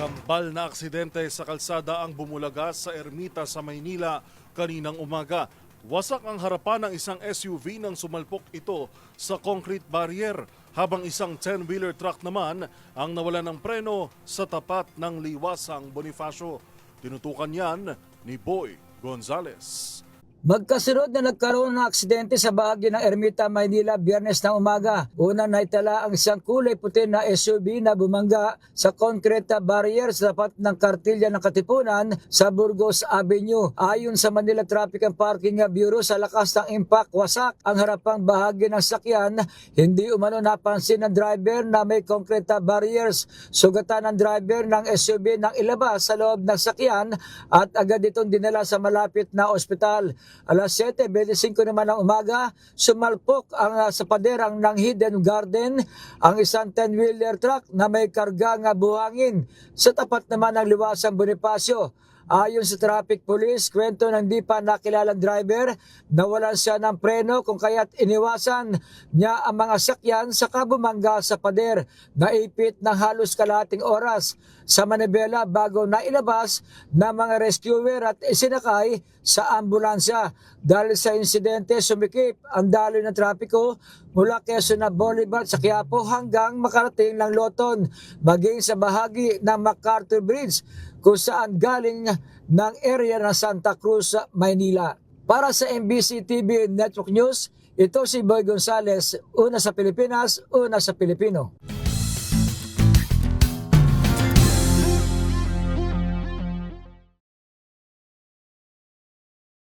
Kambal na aksidente sa kalsada ang bumulaga sa Ermita sa Maynila kaninang umaga. Wasak ang harapan ng isang SUV nang sumalpok ito sa concrete barrier, habang isang 10-wheeler truck naman ang nawala ng preno sa tapat ng liwasang Bonifacio. Tinutukan yan ni Boy Gonzales. Magkasunod na nagkaroon ng aksidente sa bahagi ng Ermita, Maynila, Biyernes ng umaga. Una naitala ang isang kulay puti na SUV na bumangga sa concrete barrier sa tapat ng kartilya ng Katipunan sa Burgos Avenue. Ayon sa Manila Traffic and Parking Bureau, sa lakas ng impact, wasak ang harapang bahagi ng sakyan. Hindi umano napansin ng driver na may concrete barriers. Sugatan ng driver ng SUV nang ilabas sa loob ng sakyan at agad itong dinala sa malapit na ospital. Alas 7:25 naman ng umaga, sumalpok ang sa paderang ng Hidden Garden ang isang 10-wheeler truck na may kargang buhangin sa tapat naman ng liwasang Bonifacio. Ayon sa traffic police, kwento ng di pa nakilalang driver, nawalan siya ng preno kung kaya't iniwasan niya ang mga sakyan sa bumangga sa pader. Naipit ng halos kalahating oras sa manibela bago nailabas ng mga rescuer at isinakay sa ambulansya. Dahil sa insidente, sumikip ang daloy ng trapiko mula Quezon Boulevard sa Quiapo hanggang makarating ng Loton, maging sa bahagi ng MacArthur Bridge kung saan galing ng area ng Santa Cruz, Maynila. Para sa MBC TV Network News, ito si Boy Gonzales, una sa Pilipinas, una sa Pilipino.